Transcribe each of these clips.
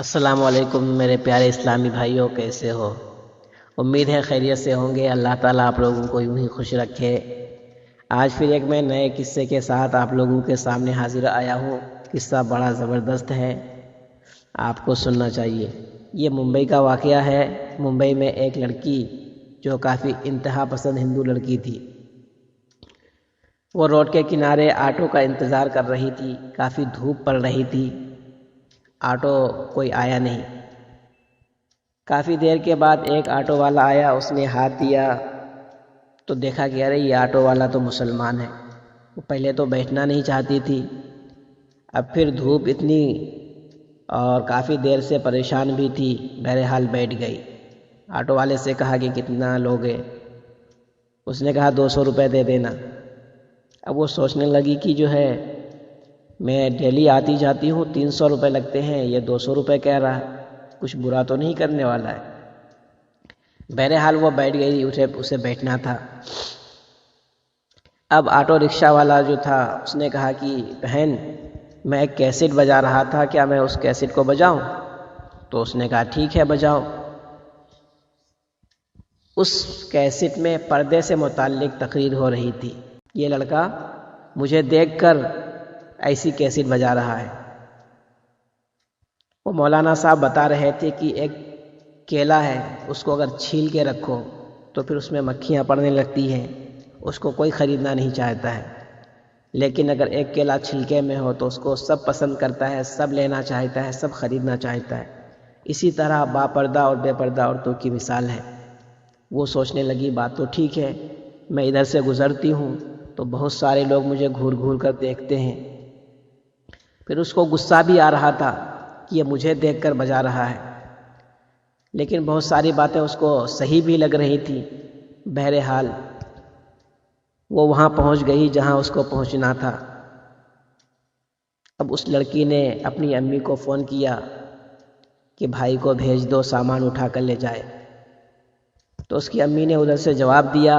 السلام علیکم میرے پیارے اسلامی بھائیوں، کیسے ہو؟ امید ہے خیریت سے ہوں گے۔ اللہ تعالیٰ آپ لوگوں کو یوں ہی خوش رکھے۔ آج پھر ایک میں نئے قصے کے ساتھ آپ لوگوں کے سامنے حاضر آیا ہوں۔ قصہ بڑا زبردست ہے، آپ کو سننا چاہیے۔ یہ ممبئی کا واقعہ ہے۔ ممبئی میں ایک لڑکی جو کافی انتہا پسند ہندو لڑکی تھی، وہ روڈ کے کنارے آٹو کا انتظار کر رہی تھی۔ کافی دھوپ پڑ رہی تھی، آٹو کوئی آیا نہیں۔ کافی دیر کے بعد ایک آٹو والا آیا، اس نے ہاتھ دیا تو دیکھا کہ ارے یہ آٹو والا تو مسلمان ہے۔ وہ پہلے تو بیٹھنا نہیں چاہتی تھی، اب پھر دھوپ اتنی اور کافی دیر سے پریشان بھی تھی، بہرحال بیٹھ گئی۔ آٹو والے سے کہا کہ کتنا لوگے؟ اس نے کہا 200 روپے دے دینا۔ اب وہ سوچنے لگی کہ جو ہے میں ڈیلی آتی جاتی ہوں، 300 روپے لگتے ہیں، یہ 200 روپے کہہ رہا ہے، کچھ برا تو نہیں کرنے والا ہے۔ بہرحال وہ بیٹھ گئی، اسے بیٹھنا تھا۔ اب آٹو رکشہ والا جو تھا اس نے کہا کہ بہن میں ایک کیسٹ بجا رہا تھا، کیا میں اس کیسٹ کو بجاؤں؟ تو اس نے کہا ٹھیک ہے بجاؤ۔ اس کیسٹ میں پردے سے متعلق تقریر ہو رہی تھی۔ یہ لڑکا مجھے دیکھ کر ایسی کیسٹ بجا رہا ہے۔ وہ مولانا صاحب بتا رہے تھے کہ ایک کیلا ہے، اس کو اگر چھیل کے رکھو تو پھر اس میں مکھیاں پڑنے لگتی ہیں، اس کو کوئی خریدنا نہیں چاہتا ہے، لیکن اگر ایک کیلا چھلکے میں ہو تو اس کو سب پسند کرتا ہے، سب لینا چاہتا ہے، سب خریدنا چاہتا ہے۔ اسی طرح با پردہ اور بے پردہ عورتوں کی مثال ہے۔ وہ سوچنے لگی بات تو ٹھیک ہے، میں ادھر سے گزرتی ہوں تو بہت سارے لوگ مجھے گھور گھور کر دیکھتے ہیں۔ پھر اس کو غصہ بھی آ رہا تھا کہ یہ مجھے دیکھ کر بجا رہا ہے، لیکن بہت ساری باتیں اس کو صحیح بھی لگ رہی تھی۔ بہرحال وہ وہاں پہنچ گئی جہاں اس کو پہنچنا تھا۔ اب اس لڑکی نے اپنی امی کو فون کیا کہ بھائی کو بھیج دو، سامان اٹھا کر لے جائے۔ تو اس کی امی نے ادھر سے جواب دیا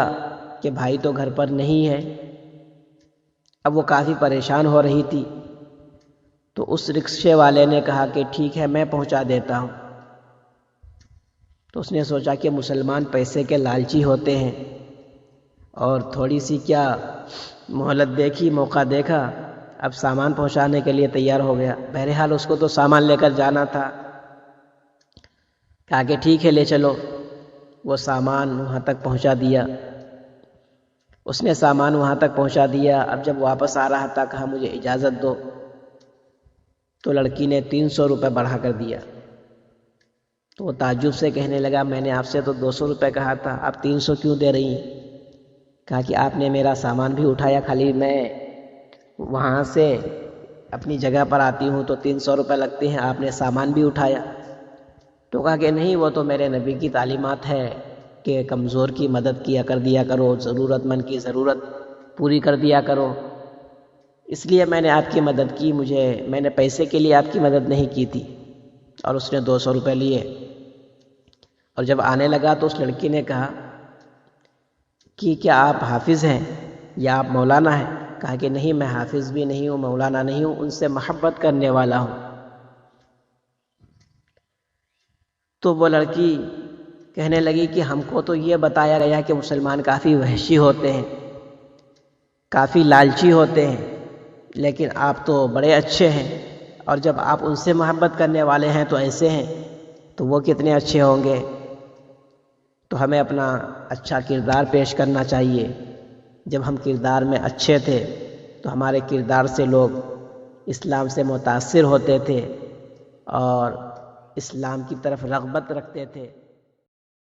کہ بھائی تو گھر پر نہیں ہے۔ اب وہ کافی پریشان ہو رہی تھی، تو اس رکشے والے نے کہا کہ ٹھیک ہے میں پہنچا دیتا ہوں۔ تو اس نے سوچا کہ مسلمان پیسے کے لالچی ہوتے ہیں، اور تھوڑی سی کیا مہلت دیکھی، موقع دیکھا، اب سامان پہنچانے کے لیے تیار ہو گیا۔ بہرحال اس کو تو سامان لے کر جانا تھا، کہا کہ ٹھیک ہے لے چلو۔ وہ سامان وہاں تک پہنچا دیا، اس نے سامان وہاں تک پہنچا دیا۔ اب جب واپس آ رہا تھا کہا مجھے اجازت دو، تو لڑکی نے 300 روپے بڑھا کر دیا۔ تو وہ تعجب سے کہنے لگا میں نے آپ سے تو 200 روپے کہا تھا، آپ 300 کیوں دے رہی ہیں؟ کہا کہ آپ نے میرا سامان بھی اٹھایا، خالی میں وہاں سے اپنی جگہ پر آتی ہوں تو 300 روپے لگتے ہیں، آپ نے سامان بھی اٹھایا۔ تو کہا کہ نہیں، وہ تو میرے نبی کی تعلیمات ہے کہ کمزور کی مدد کیا کر دیا کرو، ضرورت مند کی ضرورت پوری کر دیا کرو، اس لیے میں نے آپ کی مدد کی، میں نے پیسے کے لیے آپ کی مدد نہیں کی تھی۔ اور اس نے 200 روپے لیے، اور جب آنے لگا تو اس لڑکی نے کہا کہ کیا آپ حافظ ہیں یا آپ مولانا ہیں؟ کہا کہ نہیں میں حافظ بھی نہیں ہوں، مولانا نہیں ہوں، ان سے محبت کرنے والا ہوں۔ تو وہ لڑکی کہنے لگی کہ ہم کو تو یہ بتایا گیا کہ مسلمان کافی وحشی ہوتے ہیں، کافی لالچی ہوتے ہیں، لیکن آپ تو بڑے اچھے ہیں، اور جب آپ ان سے محبت کرنے والے ہیں تو ایسے ہیں، تو وہ کتنے اچھے ہوں گے۔ تو ہمیں اپنا اچھا کردار پیش کرنا چاہیے۔ جب ہم کردار میں اچھے تھے تو ہمارے کردار سے لوگ اسلام سے متاثر ہوتے تھے اور اسلام کی طرف رغبت رکھتے تھے۔